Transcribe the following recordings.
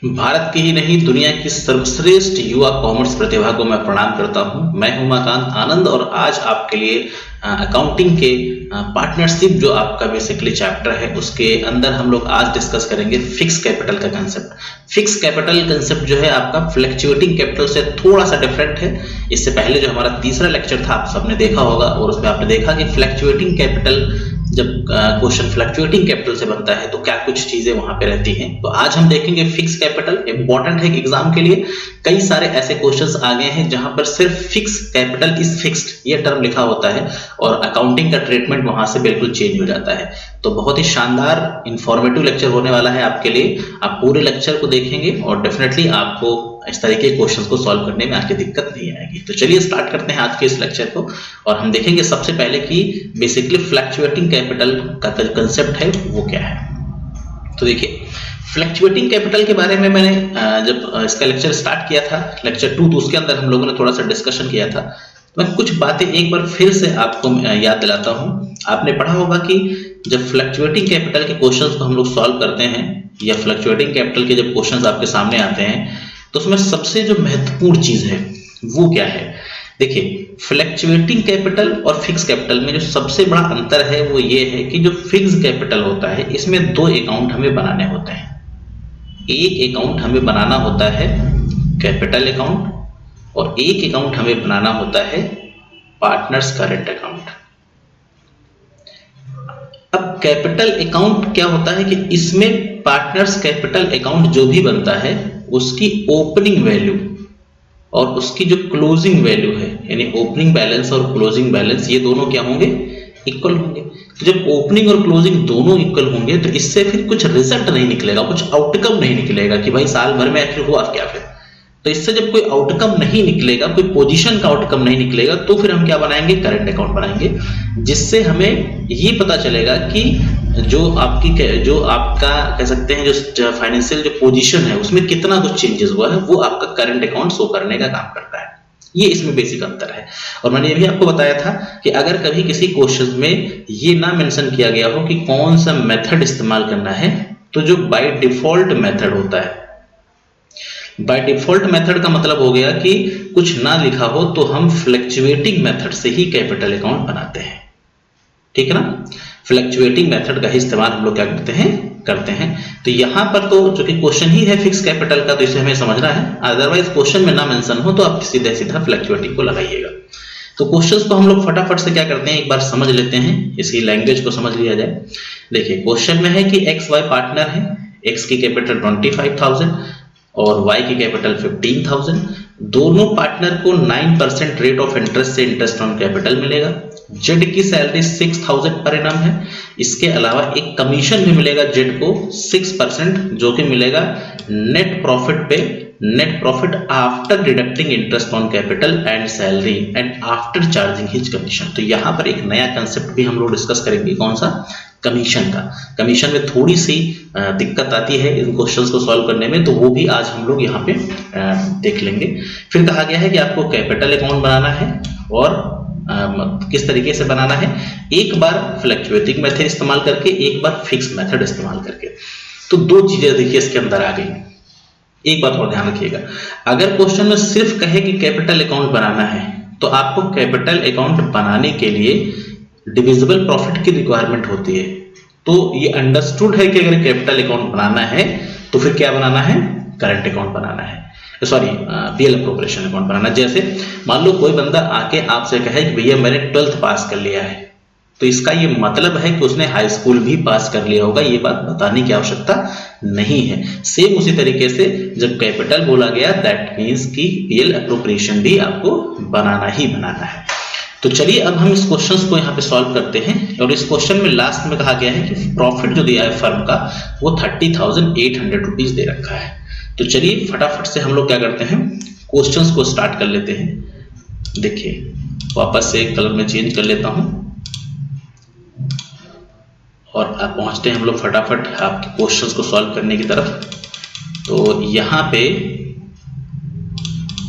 भारत की ही नहीं दुनिया की सर्वश्रेष्ठ युवा कॉमर्स प्रतिभा को मैं प्रणाम करता हूं। मैं हूं उमाकांत आनंद और आज आपके लिए अकाउंटिंग के पार्टनरशिप जो आपका बेसिकली चैप्टर है उसके अंदर हम लोग आज डिस्कस करेंगे फिक्स कैपिटल का कंसेप्ट। फिक्स कैपिटल कंसेप्ट जो है आपका फ्लक्चुएटिंग कैपिटल से थोड़ा सा डिफरेंट है। इससे पहले जो हमारा तीसरा लेक्चर था आप सबने देखा होगा और उसमें आपने देखा कि फ्लक्चुएटिंग कैपिटल जब क्वेश्चन फ्लक्चुएटिंग कैपिटल से बनता है तो क्या कुछ चीजें वहां पे रहती हैं। तो आज हम देखेंगे फिक्स कैपिटल। इंपॉर्टेंट है कि एग्जाम के लिए कई सारे ऐसे क्वेश्चंस आ गए हैं जहां पर सिर्फ फिक्स कैपिटल इज फिक्स्ड ये टर्म लिखा होता है और अकाउंटिंग का ट्रीटमेंट वहां से बिल्कुल चेंज हो जाता है। तो बहुत ही शानदार इंफॉर्मेटिव लेक्चर होने वाला है आपके लिए। आप पूरे लेक्चर को देखेंगे और डेफिनेटली आपको इस तरीके के क्वेश्चंस को सॉल्व करने में आपकी दिक्कत नहीं आएगी। तो चलिए स्टार्ट करते हैं आज के इस लेक्चर को और हम देखेंगे सबसे पहले कि बेसिकली फ्लक्चुएटिंग कैपिटल का कंसेप्ट है वो क्या है। तो देखिए फ्लक्चुएटिंग कैपिटल के बारे में मैंने जब इसका लेक्चर स्टार्ट किया था लेक्चर 2 तो उसके अंदर हम लोगों ने थोड़ा सा डिस्कशन किया था। तो मैं कुछ बातें एक बार फिर से आपको याद दिलाता हूँ। आपने पढ़ा होगा कि जब फ्लक्चुएटिंग कैपिटल के क्वेश्चंस को हम लोग सॉल्व करते हैं या फ्लक्चुएटिंग कैपिटल के जब क्वेश्चंस आपके सामने आते हैं तो उसमें सबसे जो महत्वपूर्ण चीज है वो क्या है। देखिए फ्लक्चुएटिंग कैपिटल और फिक्स कैपिटल में जो सबसे बड़ा अंतर है वो ये है कि जो फिक्स कैपिटल होता है इसमें 2 अकाउंट हमें बनाने होते हैं। एक अकाउंट हमें बनाना होता है कैपिटल अकाउंट और एक अकाउंट हमें बनाना होता है पार्टनर्स करंट अकाउंट। अब कैपिटल अकाउंट क्या होता है कि इसमें पार्टनर्स कैपिटल अकाउंट जो भी बनता है उसकी ओपनिंग वैल्यू और उसकी जो क्लोजिंग वैल्यू है यानी ओपनिंग बैलेंस और क्लोजिंग बैलेंस ये दोनों क्या होंगे इक्वल होंगे। तो जब ओपनिंग और क्लोजिंग दोनों इक्वल होंगे तो इससे फिर कुछ रिजल्ट नहीं निकलेगा, कुछ आउटकम नहीं निकलेगा कि भाई साल भर में आखिर हुआ क्या। फिर तो इससे जब कोई आउटकम नहीं निकलेगा, कोई पोजीशन का आउटकम नहीं निकलेगा तो फिर हम क्या बनाएंगे करंट अकाउंट बनाएंगे, जिससे हमें ये पता चलेगा कि जो आपका कह सकते हैं जो फाइनेंशियल जो पोजीशन है उसमें कितना कुछ चेंजेस हुआ है वो आपका करंट अकाउंट शो करने का काम करता है। ये इसमें बेसिक अंतर है। और मैंने ये भी आपको बताया था कि अगर कभी किसी क्वेश्चन में ये ना मेंशन किया गया हो कि कौन सा मेथड इस्तेमाल करना है तो जो बाय डिफॉल्ट मेथड होता है, बाय डिफॉल्ट मेथड का मतलब हो गया कि कुछ ना लिखा हो तो हम फ्लक्चुएटिंग मेथड से ही कैपिटल अकाउंट बनाते हैं। ठीक है ना, फ्लक्चुएटिंग मेथड का ही इस्तेमाल हम लोग क्या करते हैं। तो यहां पर तो जो कि क्वेश्चन ही है फिक्स कैपिटल का तो इसे हमें समझना है। अदरवाइज क्वेश्चन में ना मेंशन हो तो आप सीधा फ्लक्चुएटिंग को लगाइएगा। तो क्वेश्चंस को हम लोग फटाफट से क्या करते हैं एक बार समझ लेते हैं, इसी लैंग्वेज को समझ लिया जाए। देखिए क्वेश्चन में है कि एक्स वाई पार्टनर है, एक्स की कैपिटल 25,000 और y की कैपिटल 15,000। दोनों पार्टनर को 9% रेट ऑफ इंटरेस्ट से इंटरेस्ट ऑन कैपिटल मिलेगा। जेड की सैलरी 6,000 पर एनम है। इसके अलावा एक कमीशन भी मिलेगा जेड को 6% जो कि मिलेगा नेट प्रॉफिट पे, net profit after deducting interest on capital and salary and after charging his commission. तो यहाँ पर एक नया कंसेप्ट भी हम लोग डिस्कस करेंगे, कौन सा, कमीशन का। कमीशन में थोड़ी सी दिक्कत आती है इन क्वेश्चंस को सॉल्व करने में, तो वो भी आज हम लोग यहाँ पे देख लेंगे। फिर कहा गया है कि आपको कैपिटल अकाउंट बनाना है और किस तरीके से बनाना है, एक बार फ्लक्चुएटिंग मेथड इस्तेमाल करके, एक बार फिक्स मेथड इस्तेमाल करके। तो 2 चीजें देखिए इसके अंदर आ गई। एक बात और ध्यान रखिएगा, अगर क्वेश्चन में सिर्फ कहे कि कैपिटल अकाउंट बनाना है तो आपको कैपिटल अकाउंट बनाने के लिए डिविजिबल प्रॉफिट की रिक्वायरमेंट होती है। तो ये अंडरस्टूड है कि अगर कैपिटल अकाउंट बनाना है तो फिर क्या बनाना है, करंट अकाउंट बनाना है, सॉरी पीएल अप्रोप्रिएशन अकाउंट बनाना। जैसे मान लो कोई बंदा आके आपसे कहे कि भैया मैंने 12th पास कर लिया है, तो इसका ये मतलब है कि उसने हाई स्कूल भी पास कर लिया होगा, ये बात बताने की आवश्यकता नहीं है। सेम उसी तरीके से जब कैपिटल बोला गया दैट मींस कि पीएल अप्रोप्रिएशन भी आपको बनाना ही बनाना है। तो चलिए अब हम इस क्वेश्चन को यहाँ पे सॉल्व करते हैं। और इस क्वेश्चन में लास्ट में कहा गया है कि प्रॉफिट जो दिया है फर्म का वो 30,800 रुपीज दे रखा है। तो चलिए फटाफट से हम लोग क्या करते हैं, क्वेश्चंस को स्टार्ट कर लेते हैं। देखिए वापस से कलर में चेंज कर लेता हूं और आप पहुंचते हैं हम लोग फटाफट आपके क्वेश्चंस को सॉल्व करने की तरफ। तो यहाँ पे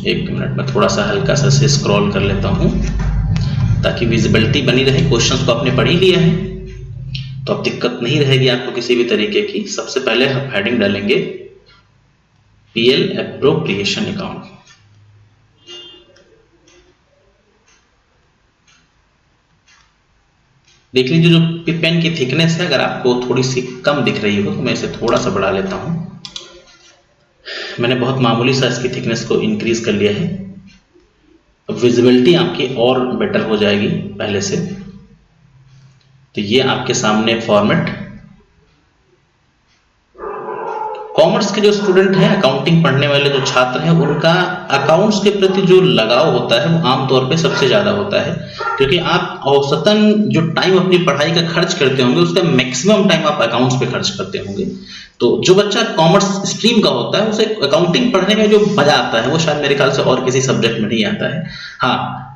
एक मिनट में थोड़ा सा हल्का सा से स्क्रॉल कर लेता हूं ताकि विजिबिलिटी बनी रहे। क्वेश्चंस को आपने पढ़ ही लिया है तो अब दिक्कत नहीं रहेगी आपको किसी भी तरीके की। सबसे पहले हम हेडिंग डालेंगे पीएल एप्रोप्रिएशन अकाउंट। देख लीजिए जो पेन की थिकनेस है, अगर आपको थोड़ी सी कम दिख रही हो तो मैं इसे थोड़ा सा बढ़ा लेता हूं। मैंने बहुत मामूली सा इसकी थिकनेस को इंक्रीज कर लिया है। अब विजिबिलिटी आपकी और बेटर हो जाएगी पहले से। तो ये आपके सामने फॉर्मेट। कॉमर्स के जो स्टूडेंट हैं, अकाउंटिंग पढ़ने वाले जो छात्र हैं, उनका अकाउंट्स के प्रति जो लगाव होता है वो आमतौर पे सबसे ज़्यादा होता है, क्योंकि आप औसतन जो टाइम अपनी पढ़ाई का खर्च करते होंगे उसका मैक्सिमम टाइम आप अकाउंट्स पे खर्च करते होंगे। तो जो बच्चा कॉमर्स स्ट्रीम का होता है उसे अकाउंटिंग पढ़ने में जो मजा आता है वो शायद मेरे ख्याल से और किसी सब्जेक्ट में नहीं आता है। हाँ,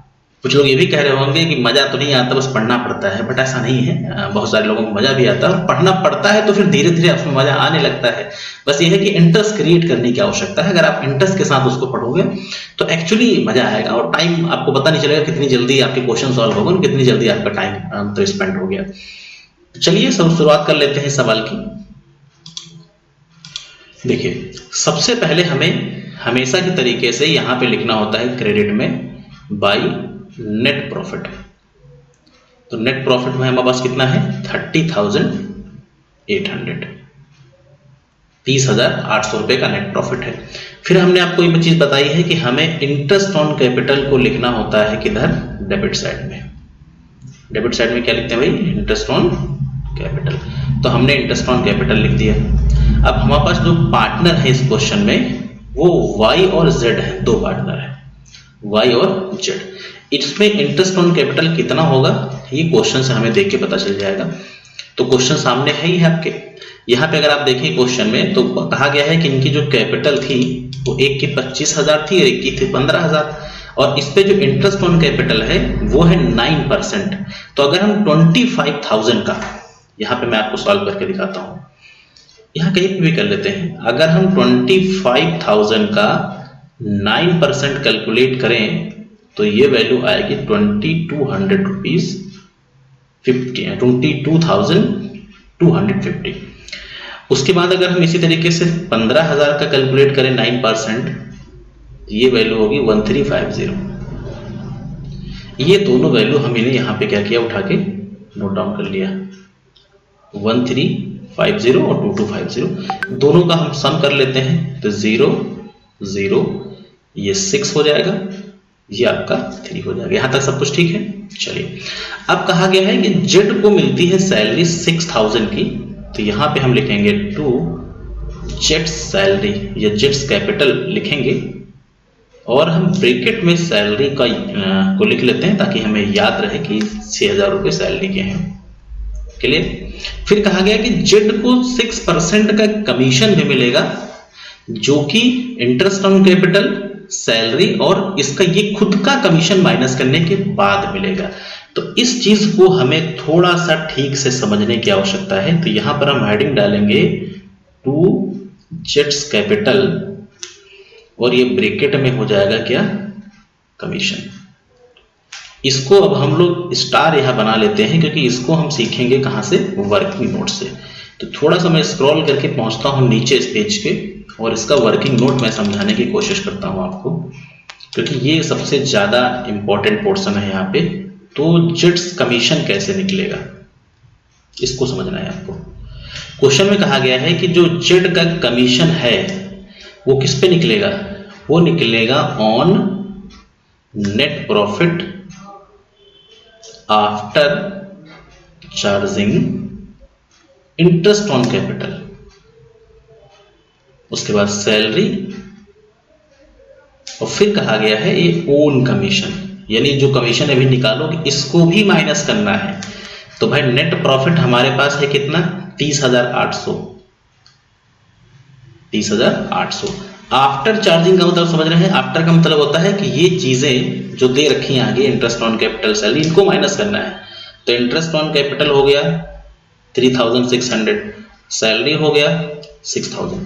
कुछ लोग ये भी कह रहे होंगे कि मजा तो नहीं आता, बस पढ़ना पड़ता है, बट ऐसा नहीं है। बहुत सारे लोगों को मजा भी आता है और पढ़ना पड़ता है तो फिर धीरे धीरे उसमें मजा आने लगता है। बस ये है कि इंटरेस्ट क्रिएट करने की आवश्यकता है। अगर आप इंटरेस्ट के साथ उसको पढ़ोगे तो एक्चुअली मजा आएगा और टाइम आपको पता नहीं चलेगा कितनी जल्दी आपके क्वेश्चन सॉल्व हो गए, कितनी जल्दी आपका टाइम तो स्पेंड हो गया। चलिए शुरुआत कर लेते हैं सवाल की। देखिए, सबसे पहले हमें हमेशा के तरीके से यहाँ पे लिखना होता है क्रेडिट में बाई नेट प्रॉफिट। तो नेट प्रॉफिट में हमारे पास कितना है 30,800, 30,800 रुपए का नेट प्रॉफिट है। फिर हमने आपको ये चीज बताई है कि हमें इंटरेस्ट ऑन कैपिटल को लिखना होता है किधर, डेबिट साइड में। डेबिट साइड में क्या लिखते हैं भाई, इंटरेस्ट ऑन कैपिटल। तो हमने इंटरेस्ट ऑन कैपिटल लिख दिया। अब हमारे पास जो पार्टनर है इस क्वेश्चन में वो वाई और जेड है, दो पार्टनर है वाई और जेड। इसमें इंटरेस्ट ऑन कैपिटल कितना होगा ये क्वेश्चन से हमें देख के पता चल जाएगा। तो क्वेश्चन सामने है ही है आपके। यहाँ पे अगर आप देखें क्वेश्चन में तो कहा गया है कि इनकी जो कैपिटल थी वो एक की 25,000 थी और एक की थी 15,000, और इस पे जो इंटरेस्ट ऑन कैपिटल है वो है 9%। तो अगर हम 25,000 का, यहाँ पे मैं आपको सॉल्व करके दिखाता हूँ, यहाँ कहीं पे भी कर लेते हैं। अगर हम 25,000 का 9% कैलकुलेट करें तो ये वैल्यू आएगी 2200 रुपीज 22,250। उसके बाद अगर हम इसी तरीके से 15,000 का कैलकुलेट करें 9%, ये वैल्यू होगी 1350। ये दोनों वैल्यू हमने यहाँ पे क्या किया, उठा के नोट डाउन कर लिया। 1350 और 2250 दोनों का हम सम कर लेते हैं तो 0 0 ये 6 हो जाएगा, ये आपका 3 हो जाएगा। यहां तक सब कुछ ठीक है। चलिए, अब कहा गया है कि जेड को मिलती है सैलरी 6,000 की, तो यहां पे हम लिखेंगे टू जेड्स सैलरी या जेड्स कैपिटल लिखेंगे और हम ब्रैकेट में सैलरी का को लिख लेते हैं ताकि हमें याद रहे कि 6,000 रुपए सैलरी के हैं। क्लियर। फिर कहा गया कि जेड को 6% का कमीशन भी मिलेगा जो कि इंटरेस्ट ऑन कैपिटल, सैलरी और इसका ये खुद का कमीशन माइनस करने के बाद मिलेगा। तो इस चीज को हमें थोड़ा सा ठीक से समझने की आवश्यकता है। तो यहां पर हम हेडिंग डालेंगे टू जेड्स कैपिटल और ये ब्रैकेट में हो जाएगा क्या, कमीशन। इसको अब हम लोग स्टार यहां बना लेते हैं क्योंकि इसको हम सीखेंगे कहां से, वर्किंग नोट से। तो थोड़ा सा मैं स्क्रॉल करके पहुंचता हूं नीचे इस पेज के और इसका वर्किंग नोट मैं समझाने की कोशिश करता हूं आपको, क्योंकि ये सबसे ज्यादा इंपॉर्टेंट पोर्शन है यहाँ पे। तो जेड्स कमीशन कैसे निकलेगा इसको समझना है आपको। क्वेश्चन में कहा गया है कि जो जेड का कमीशन है वो किस पे निकलेगा, वो निकलेगा on net profit after charging interest on capital, उसके बाद सैलरी, और फिर कहा गया है ये ओन कमीशन, यानी जो कमीशन अभी निकालोगे इसको भी माइनस करना है। तो भाई नेट प्रॉफिट हमारे पास है कितना, 30,800। 30,800 आफ्टर चार्जिंग का मतलब समझ रहे हैं। आफ्टर का मतलब होता है कि ये चीजें जो दे रखी हैं आगे, इंटरेस्ट ऑन कैपिटल, सैलरी, इनको माइनस करना है। तो इंटरेस्ट ऑन कैपिटल हो गया 3,600, सैलरी हो गया 6,000।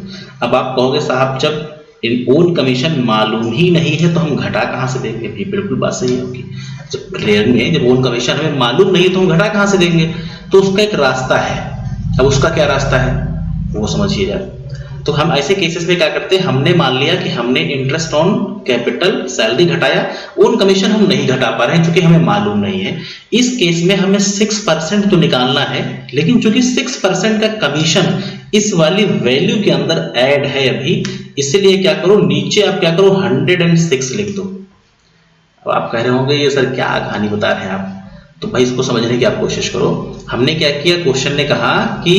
अब आप कहोगे साहब जब इन ओन कमीशन मालूम ही नहीं है तो हम घटा कहां से देंगे, भी बिल्कुल बात सही होगी। जब क्लियर में जब ओन कमीशन हमें मालूम नहीं है तो हम घटा कहां से देंगे, तो उसका एक रास्ता है। अब उसका क्या रास्ता है वो समझिएगा। तो हम ऐसे केसेस में क्या करते हैं, हमने मान लिया कि हमने इंटरेस्ट ऑन कैपिटल सैलरी घटाया, ओन कमीशन हम नहीं घटा पा रहे हैं क्योंकि हमें मालूम नहीं है। इस केस में हमें 6% तो निकालना है, लेकिन चूंकि 6% का कमीशन इस वाली वैल्यू के अंदर ऐड है अभी, इसलिए क्या करो, नीचे आप क्या करो 106 लिख दो। अब आप कह रहे होंगे ये सर क्या कहानी बता रहे हैं आप, तो भाई इसको समझने की आप कोशिश करो। हमने क्या किया, क्वेश्चन ने कहा कि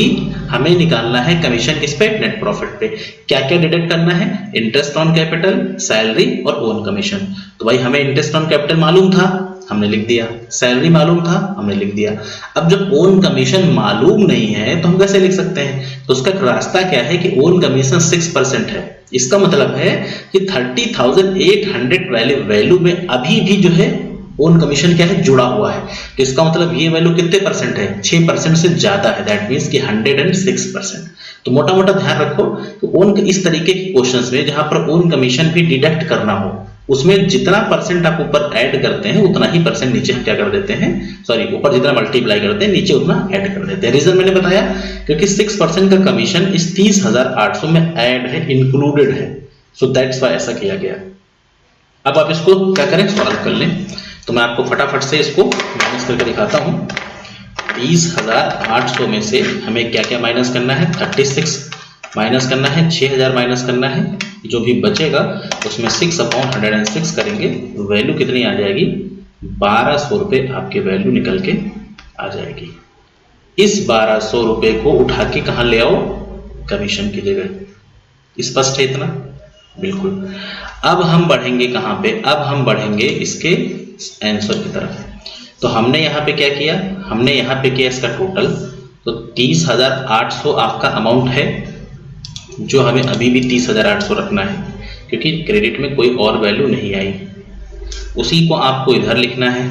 हमें निकालना है कमीशन किस पे, नेट प्रॉफिट पे। क्या क्या डिडक्ट करना है, इंटरेस्ट ऑन कैपिटल, सैलरी और ओन कमीशन। तो भाई हमें इंटरेस्ट ऑन कैपिटल मालूम था, हमने लिख दिया, सैलरी मालूम था, हमने लिख दिया। अब जब ओन कमीशन मालूम नहीं है तो हम कैसे लिख सकते हैं, तो उसका रास्ता क्या है कि ओन कमीशन 6% है, इसका मतलब है कि 30,800 वैल्यू में अभी भी जो है ओन कमीशन क्या है, जुड़ा हुआ है। तो इसका मतलब ये वैल्यू कितने परसेंट है, 6% से ज्यादा है, दैट मीन्स कि 106%। तो मोटा मोटा ध्यान रखो कि ओन इस तरीके के क्वेश्चंस में जहां पर ओन कमीशन भी डिडक्ट करना हो, उसमें जितना परसेंट आप ऊपर ऐड करते हैं उतना ही परसेंट नीचे हम क्या कर देते हैं, सॉरी ऊपर जितना मल्टीप्लाई करते हैं नीचे उतना ऐड कर देते हैं। रीजन मैंने बताया क्योंकि 6% का कमीशन इस 30,800 में ऐड है, इंक्लूडेड है, सो दैट्स व्हाई ऐसा किया गया। अब आप इसको क्या करें, सॉल्व कर लें। तो मैं आपको फटाफट से इसको माइनस करके दिखाता हूं। 30,800 में से हमें क्या क्या माइनस करना है, 36 माइनस करना है, 6,000 माइनस करना है, जो भी बचेगा उसमें 6/106 करेंगे, वैल्यू कितनी आ जाएगी, 1200 रुपये आपके वैल्यू निकल के आ जाएगी। इस 1200 रुपये को उठा के कहां ले आओ, कमीशन की जगह। स्पष्ट है इतना, बिल्कुल। अब हम बढ़ेंगे कहां पे, अब हम बढ़ेंगे इसके आंसर की तरफ। तो हमने यहाँ पे क्या किया, हमने यहाँ पे किया इसका टोटल, तो 30,800 आपका अमाउंट है, जो हमें अभी भी 30,800 रखना है क्योंकि क्रेडिट में कोई और वैल्यू नहीं आई, उसी को आपको इधर लिखना है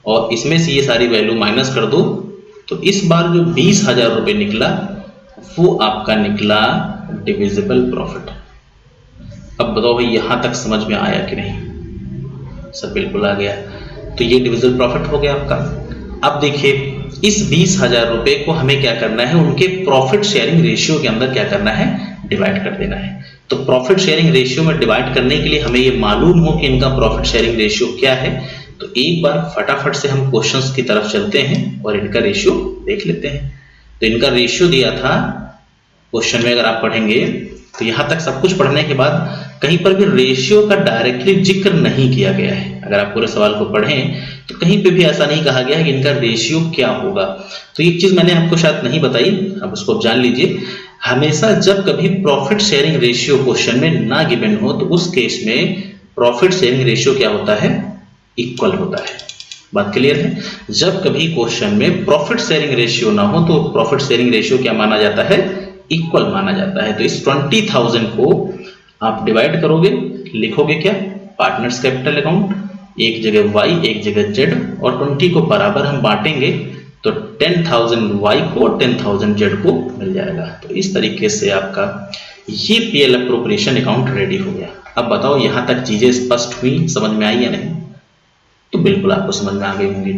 और इसमें से ये सारी वैल्यू माइनस कर दो। तो इस बार जो 20,000 रुपये निकला वो आपका निकला डिविजिबल प्रॉफिट। अब बताओ भाई यहां तक समझ में आया कि नहीं, सब बिल्कुल आ गया। तो ये डिविजिबल प्रॉफिट हो गया आपका। अब देखिए इस 20,000 रुपये को हमें क्या करना है, उनके प्रॉफिट शेयरिंग रेशियो के अंदर क्या करना है, डिवाइड कर देना है। तो प्रॉफिट शेयरिंग रेशियो में डिवाइड करने के लिए हमें ये मालूम हो कि इनका प्रॉफिट शेयरिंग रेशियो क्या है। तो एक बार फटाफट से हम क्वेश्चंस की तरफ चलते हैं और इनका रेशियो देख लेते हैं। तो इनका रेशियो दिया था क्वेश्चन में, अगर आप पढ़ेंगे तो यहां तक सब कुछ पढ़ने के बाद कहीं पर भी रेशियो का डायरेक्टली जिक्र नहीं किया गया है। अगर आप पूरे सवाल को पढ़ें तो कहीं पे भी ऐसा नहीं कहा गया है कि इनका रेशियो क्या होगा। तो एक चीज मैंने आपको शायद नहीं बताई, अब उसको जान लीजिए। हमेशा जब कभी प्रॉफिट शेयरिंग रेशियो क्वेश्चन में ना गिवन हो तो उस केस में प्रॉफिट शेयरिंग रेशियो क्या होता है, इक्वल होता है। बात क्लियर है। जब कभी क्वेश्चन में प्रॉफिट शेयरिंग रेशियो ना हो तो प्रॉफिट शेयरिंग रेशियो क्या माना जाता है, इक्वल माना जाता है। तो इस 20,000 को आप डिवाइड करोगे, लिखोगे क्या, पार्टनर्स कैपिटल अकाउंट, एक जगह y एक जगह z, और 20 को बराबर हम बांटेंगे तो 10,000 y को और 10,000 z को मिल जाएगा। तो इस तरीके से आपका ये पीएल अप्रोप्रिएशन अकाउंट रेडी हो गया। अब बताओ यहां तक चीजें स्पष्ट हुई, समझ में आई या नहीं? तो बिल्कुल आपको समझ में आ गई होंगी।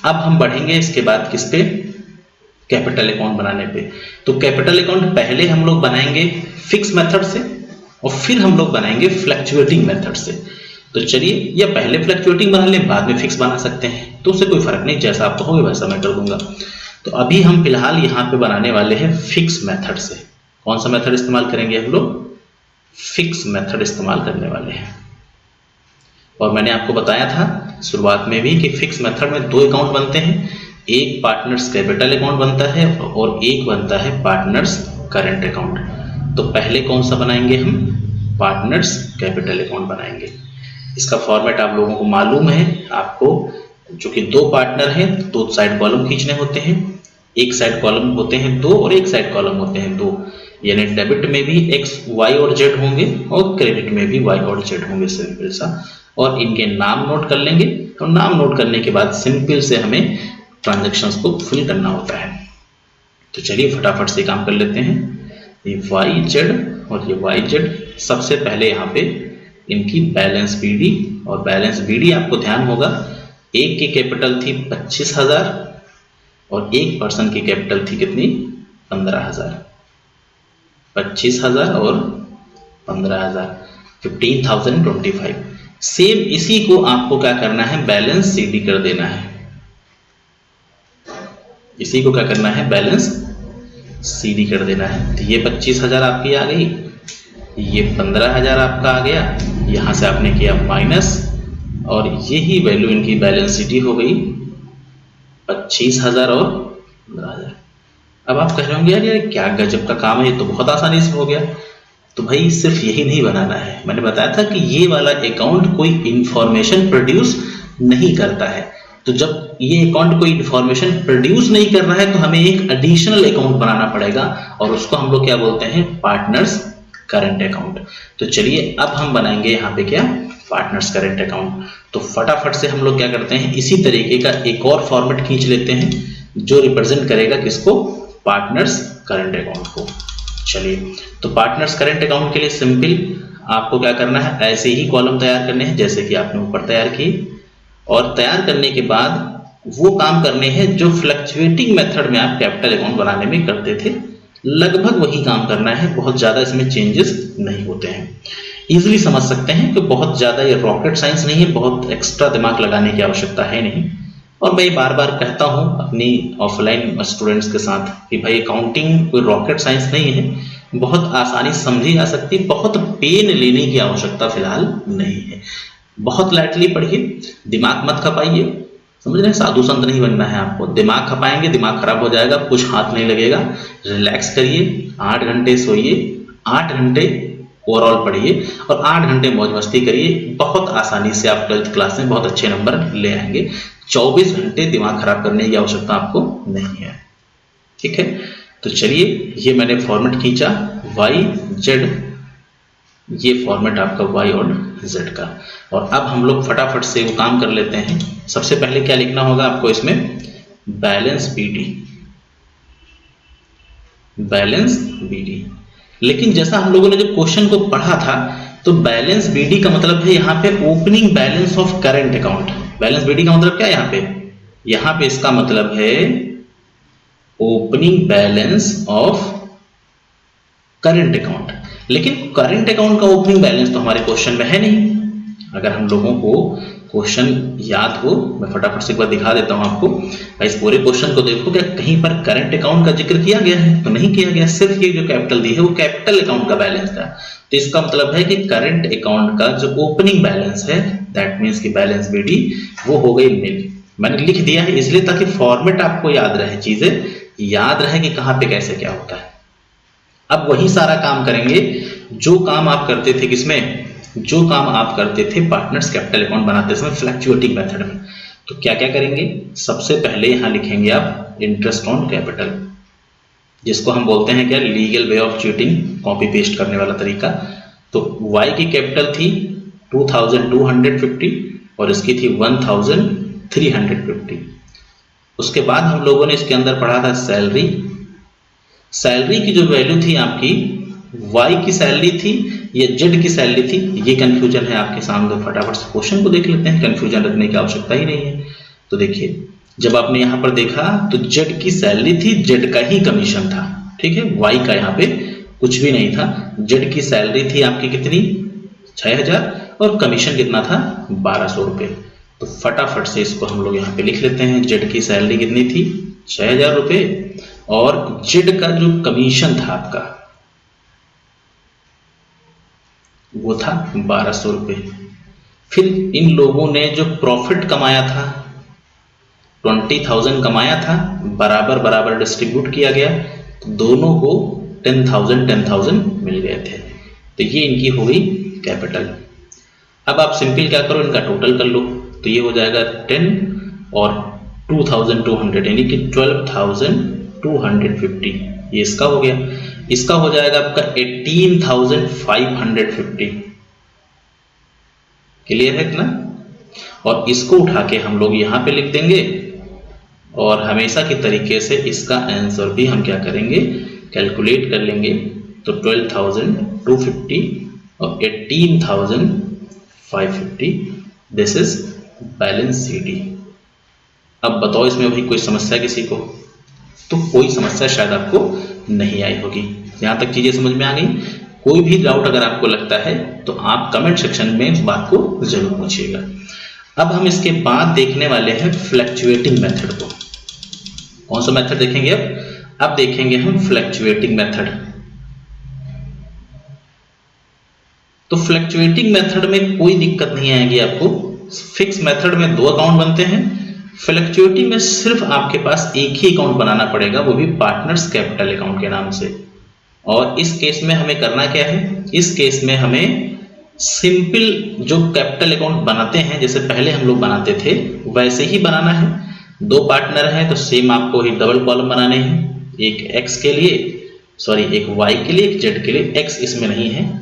अब हम बढ़ेंगे इसके बाद किस पे, कैपिटल अकाउंट बनाने पे। तो कैपिटल अकाउंट पहले हम लोग बनाएंगे फिक्स मेथड से और फिर हम लोग बनाएंगे फ्लक्चुएटिंग मेथड से। तो चलिए, या पहले फ्लक्चुएटिंग बना लें बाद में फिक्स बना सकते हैं, तो उससे कोई फर्क नहीं, जैसा आप कहोगे वैसा मैं कर दूंगा। तो अभी हम फिलहाल यहाँ पे बनाने वाले हैं फिक्स मेथड से। कौन सा मेथड इस्तेमाल करेंगे हम लोग, फिक्स मेथड इस्तेमाल करने वाले हैं। और मैंने आपको बताया था शुरुआत में भी कि फिक्स मेथड में दो अकाउंट बनते हैं, एक पार्टनर्स कैपिटल अकाउंट बनता है और एक बनता है पार्टनर्स करंट अकाउंट। तो पहले कौन सा बनाएंगे हम, पार्टनर्स कैपिटल अकाउंट बनाएंगे। इसका फॉर्मेट आप लोगों को मालूम है। आपको जो कि दो पार्टनर हैं, दो साइड कॉलम खींचने होते हैं, एक साइड कॉलम होते हैं दो और एक साइड कॉलम होते हैं दो, यानी डेबिट में भी x y और z होंगे और क्रेडिट में भी y और z होंगे, सिंपल सा। और इनके नाम नोट कर लेंगे और नाम नोट करने के बाद सिंपल से हमें ट्रांजैक्शंस को फिल करना होता है। तो चलिए फटाफट से काम कर लेते हैं। ये YZ और ये YZ, सबसे पहले यहाँ पे इनकी बैलेंस BD, और बैलेंस BD आपको ध्यान होगा एक की कैपिटल थी 25,000 और एक पर्सन की कैपिटल थी कितनी, 15,000। 25,000 और 15,000, 15,025। सेम इसी को आपको क्या करना है, बैलेंस सीडी कर देना है। इसी को क्या करना है, बैलेंस सीडी कर देना है। तो ये 25,000 आपकी आ गई, ये 15,000 आपका आ गया, यहां से आपने किया माइनस, और यही वैल्यू इनकी बैलेंस सीडी हो गई 25,000 और 15,000। अब आप कह रहे होंगे यार ये क्या गजब का काम है, ये तो बहुत आसानी से हो गया। तो भाई सिर्फ यही नहीं बनाना है, मैंने बताया था कि ये वाला अकाउंट कोई इंफॉर्मेशन प्रोड्यूस नहीं करता है। तो जब ये अकाउंट कोई इंफॉर्मेशन प्रोड्यूस नहीं कर रहा है तो हमें एक एडिशनल अकाउंट बनाना पड़ेगा, और उसको हम लोग क्या बोलते हैं, पार्टनर्स करंट अकाउंट। तो चलिए अब हम बनाएंगे यहाँ पे क्या, पार्टनर्स करंट अकाउंट। तो फटाफट से हम लोग क्या करते हैं, इसी तरीके का एक और फॉर्मेट खींच लेते हैं जो रिप्रेजेंट करेगा किसको, पार्टनर्स करंट अकाउंट को। चलिए, तो पार्टनर्स करंट अकाउंट के लिए सिंपल आपको क्या करना है, ऐसे ही कॉलम तैयार करने हैं जैसे कि आपने ऊपर तैयार किए, और तैयार करने के बाद वो काम करने हैं जो फ्लक्चुएटिंग मेथड में आप कैपिटल अकाउंट बनाने में करते थे, लगभग वही काम करना है, बहुत ज्यादा इसमें चेंजेस नहीं होते हैं। इजीली समझ सकते हैं कि बहुत ज्यादा ये रॉकेट साइंस नहीं है, बहुत एक्स्ट्रा दिमाग लगाने की आवश्यकता है नहीं। और मैं बार बार कहता हूं अपनी ऑफलाइन स्टूडेंट्स के साथ कि भाई अकाउंटिंग कोई रॉकेट साइंस नहीं है, बहुत आसानी समझी जा सकती, बहुत पेन लेने की आवश्यकता फिलहाल नहीं है। बहुत लाइटली पढ़िए, दिमाग मत खपाइए, समझ रहे हैं, साधु संत नहीं बनना है आपको। दिमाग खपाएंगे दिमाग खराब हो जाएगा, कुछ हाथ नहीं लगेगा। रिलैक्स करिए, 8 घंटे सोइए, 8 घंटे ओवरऑल पढ़िए और 8 घंटे मौज मस्ती करिए। बहुत आसानी से आप 12th क्लास में बहुत अच्छे नंबर ले आएंगे। 24 घंटे दिमाग खराब करने की आवश्यकता आपको नहीं है, ठीक है। तो चलिए, ये मैंने फॉर्मेट खींचा वाई जेड, ये फॉर्मेट आपका वाई और जेड का। और अब हम लोग फटाफट से वो काम कर लेते हैं। सबसे पहले क्या लिखना होगा आपको इसमें, बैलेंस बीडी, बैलेंस बीडी। लेकिन जैसा हम लोगों ने जो क्वेश्चन को पढ़ा था, तो बैलेंस बीडी का मतलब है यहाँ पे opening balance of current account. Balance BD का मतलब क्या है यहाँ पे इसका मतलब है opening balance of current account. लेकिन करंट अकाउंट का ओपनिंग बैलेंस तो हमारे क्वेश्चन में है नहीं। अगर हम लोगों को क्वेश्चन याद हो, मैं फटाफट से एक बार दिखा देता हूं आपको। इस पूरे क्वेश्चन को देखो, क्या कहीं पर करंट अकाउंट का जिक्र किया गया है? तो नहीं किया गया, सिर्फ ये जो कैपिटल दी है वो कैपिटल अकाउंट का बैलेंस था। तो इसका मतलब है कि करंट अकाउंट का जो ओपनिंग बैलेंस है, दैट मींस कि बैलेंस बीडी, वो हो गई निल। मैंने लिख दिया है इसलिए ताकि फॉर्मेट आपको याद रहे, चीजें याद रहे कि कहां पे कैसे क्या होता है। अब वही सारा काम करेंगे जो काम आप करते थे किसमें, जो काम आप करते थे पार्टनर्स कैपिटल अकाउंट बनाते समय फ्लक्चुएटिंग मेथड में। तो क्या क्या करेंगे, सबसे पहले यहां लिखेंगे आप इंटरेस्ट ऑन कैपिटल, जिसको हम बोलते हैं क्या, legal way of cheating, copy paste करने वाला तरीका। तो y की कैपिटल थी 2250 और इसकी थी 1350। उसके बाद हम लोगों ने इसके अंदर पढ़ा था सैलरी। सैलरी की जो वैल्यू थी आपकी, y की सैलरी थी या z की सैलरी थी, ये कंफ्यूजन है आपके सामने। फटाफट से क्वेश्चन को देख लेते हैं, कंफ्यूजन रखने की आवश्यकता ही नहीं है। तो देखिए, जब आपने यहां पर देखा तो z की सैलरी थी, z का ही कमीशन था, ठीक है, y का यहाँ पे कुछ भी नहीं था। z की सैलरी थी आपकी कितनी, 6000, और कमीशन कितना था, 1200 रुपए। तो फटाफट से इसको हम लोग यहाँ पे लिख लेते हैं। z की सैलरी कितनी थी, 6000 रुपए, और z का जो कमीशन था आपका वो था 1200 रुपए। फिर इन लोगों ने जो प्रॉफिट कमाया था, 20,000 कमाया था, बराबर बराबर डिस्ट्रीब्यूट किया गया, तो दोनों को 10,000 मिल गए थे। तो ये इनकी हो गई कैपिटल। अब आप सिंपल क्या करो, इनका टोटल कर लो। तो ये हो जाएगा 10 और 2200, यानी कि 12,250। ये इसका हो गया। इसका हो जाएगा आपका 18,550। क्लियर है ना? और इसको उठा के हम लोग यहां पे लिख देंगे, और हमेशा की तरीके से इसका आंसर भी हम क्या करेंगे, कैलकुलेट कर लेंगे। तो 12,250 और 18,550, दिस इज बैलेंस सीडी। अब बताओ इसमें भी कोई समस्या किसी को? तो कोई समस्या शायद आपको नहीं आई होगी। यहाँ तक चीजें समझ में आ गई? कोई भी डाउट अगर आपको लगता है तो आप कमेंट सेक्शन में इस बात को जरूर पूछिएगा। अब हम इसके बाद देखने वाले हैं फ्लक्चुएटिंग मेथड को। कौन सा मेथड देखेंगे? अब देखेंगे हम फ्लक्चुएटिंग मेथड। तो फ्लक्चुएटिंग मेथड में कोई दिक्कत नहीं आएगी आपको। फिक्स मेथड में 2 अकाउंट बनते हैं, फ्लक्चुएटिंग में सिर्फ आपके पास एक ही अकाउंट बनाना पड़ेगा, वो भी पार्टनर्स कैपिटल अकाउंट के नाम से। और इस केस में हमें करना क्या है? इस केस में हमें सिंपल जो कैपिटल अकाउंट बनाते हैं जैसे पहले हम लोग बनाते थे वैसे ही बनाना है। 2 पार्टनर हैं तो सेम आपको ही डबल कॉलम बनाने हैं, एक एक्स के लिए, सॉरी एक वाई के लिए, एक जेड के लिए। एक्स इसमें नहीं है।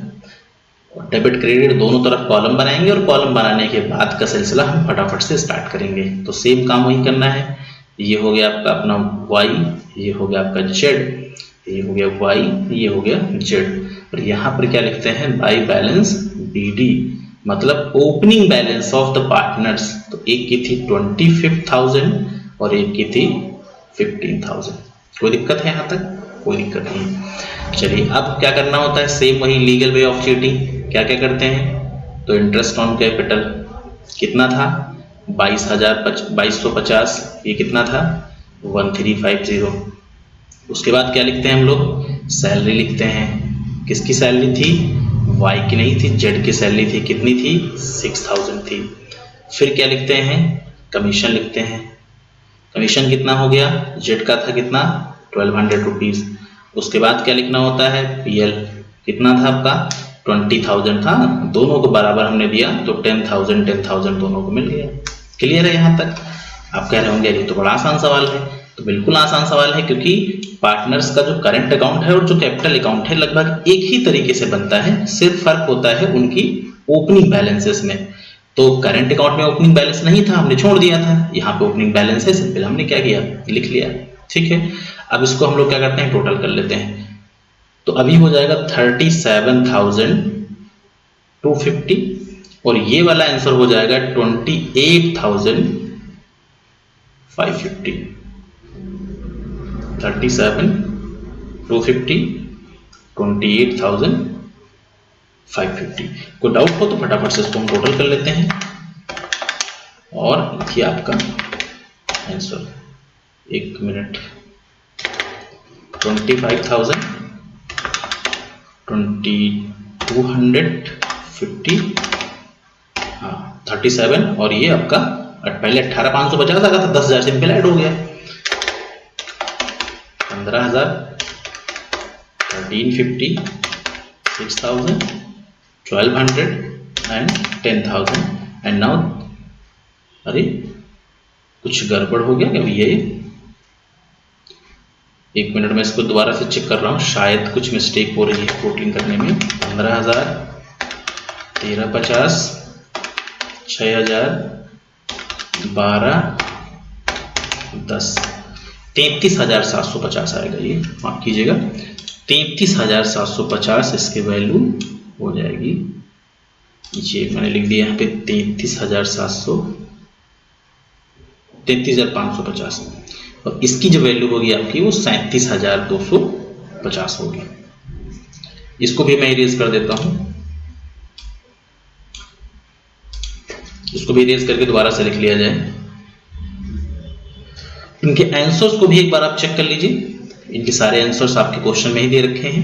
डेबिट क्रेडिट दोनों तरफ कॉलम बनाएंगे और कॉलम बनाने के बाद का सिलसिला हम फटाफट से स्टार्ट करेंगे। तो सेम काम वही करना है। ये हो गया आपका अपना वाई, ये हो गया आपका जेड, ये हो गया वाई, ये हो गया जेड। और यहाँ पर क्या लिखते हैं? बाई बैलेंस BD, मतलब opening balance of the partners. तो एक की थी 25,000 और एक की थी 15,000। कोई दिक्कत है यहाँ तक? कोई दिक्कत नहीं। चलिए अब क्या करना होता है? सेम वही लीगल वे ऑफ चीटिंग। क्या क्या करते हैं? तो इंटरेस्ट ऑन कैपिटल कितना था? 2250। ये कितना था? 1350। उसके बाद क्या लिखते हैं हम लोग? सैलरी लिखते हैं। किसकी सैलरी थी? वाई की नहीं थी, जेड की सैलरी थी। कितनी थी? 6000 थी। फिर क्या लिखते हैं? कमीशन लिखते हैं। कमीशन कितना हो गया? जेड का था कितना? 1200 रुपीज। उसके बाद क्या लिखना होता है? PL कितना था आपका? 20,000 था। दोनों को बराबर हमने दिया तो 10,000 दोनों को मिल गया। क्लियर है यहाँ तक? आप कह रहे होंगे ये तो बड़ा आसान सवाल है। तो बिल्कुल आसान सवाल है, क्योंकि पार्टनर्स का जो करंट अकाउंट है और जो कैपिटल अकाउंट है लगभग एक ही तरीके से बनता है, सिर्फ फर्क होता है उनकी ओपनिंग बैलेंसेस में। तो करंट अकाउंट में ओपनिंग बैलेंस नहीं था, हमने छोड़ दिया था। यहाँ पे ओपनिंग बैलेंस है, सिंपल हमने क्या किया? लिख लिया। ठीक है, अब इसको हम लोग क्या करते हैं? टोटल कर लेते हैं। तो अभी हो जाएगा 37,250 और ये वाला आंसर हो जाएगा 28,550। 37,250, 28,550। कोई डाउट हो तो फटाफट से इसको हम टोटल कर लेते हैं और ये आपका आंसर। 1 मिनट। 25,000, 2,250, हाँ 37 और ये आपका पहले 18,550 आया था, 10,000 सिंपल ऐड हो गया। 15,000, 1350, 6,000, 1,200 एंड 10,000 एंड नाउ, अरे कुछ गड़बड़ हो गया क्या भैया? ये 1 मिनट में इसको दोबारा से चेक कर रहा हूँ, शायद कुछ मिस्टेक हो रही है टोटलिंग करने में। 15,000, 1350, 6,000, 12, 10, 33,750 आएगा। ये माफ कीजिएगा, 33,750 इसकी वैल्यू हो जाएगी। नीचे मैंने लिख दिया यहाँ पे 33,550 और इसकी जो वैल्यू होगी आपकी वो 37,250 होगी। इसको भी मैं इरेज कर देता हूं, इसको भी इरेज करके दोबारा से लिख लिया जाए। इनके आंसर्स को भी एक बार आप चेक कर लीजिए। इनके सारे आंसर्स आपके क्वेश्चन में ही दे रखे हैं,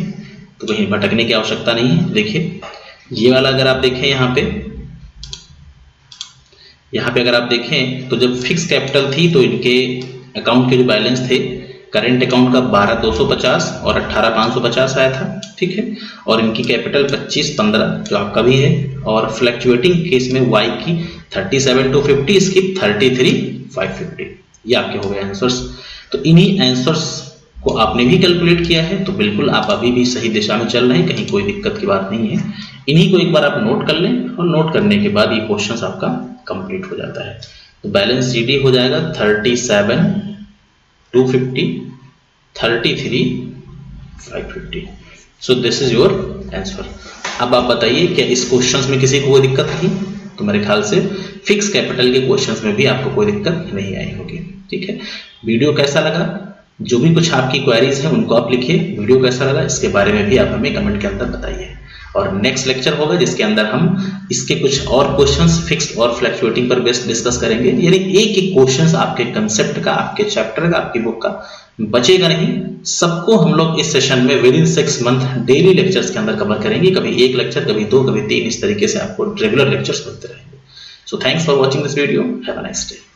तो कहीं भटकने की आवश्यकता नहीं है। देखिए ये वाला अगर आप देखें यहाँ पे अगर आप देखें तो जब फिक्स कैपिटल थी तो इनके अकाउंट के जो बैलेंस थे, करंट अकाउंट का 12,250 और 18,550 आया था। ठीक है, और इनकी कैपिटल 25,15 जो आपका भी है, और फ्लक्चुएटिंग केस में वाई की 37,250, इसकी 33,550। ये आपके हो गए आंसर्स। तो इन्हीं आंसर्स को आपने भी कैलकुलेट किया है, तो बिल्कुल आप अभी भी सही दिशा में चल रहे हैं, कहीं कोई दिक्कत की बात नहीं है। इन्हीं को एक बार आप नोट कर लें और नोट करने के बाद ये क्वेश्चन आपका कंप्लीट हो जाता है। तो बैलेंस जीडी हो जाएगा 37,250, 33,550। So this is your answer. अब आप बताइए क्या इस क्वेश्चंस में किसी को कोई दिक्कत थी? तो मेरे ख्याल से फिक्स कैपिटल के क्वेश्चंस में भी आपको कोई दिक्कत नहीं आई होगी। ठीक है, वीडियो कैसा लगा जो भी कुछ आपकी क्वेरीज हैं उनको आप लिखिए। वीडियो कैसा लगा इसके बारे में भी आप हमें कमेंट के अंदर बताइए। और नेक्स्ट लेक्चर होगा जिसके अंदर हम इसके कुछ और क्वेश्चंस फिक्स्ड और फ्लक्चुएटिंग पर बेस्ड डिस्कस करेंगे। यानी एक एक क्वेश्चंस आपके कंसेप्ट का, आपके चैप्टर का, आपकी बुक का बचेगा नहीं। सबको हम लोग इस सेशन में with in 6 month daily lectures के अंदर कवर करेंगे। कभी 1 लेक्चर, कभी 2, कभी 3, इस तरीके से आपको रेगुलर लेक्चर्स मिलते रहेंगे। So thanks for watching this video. Have a nice day.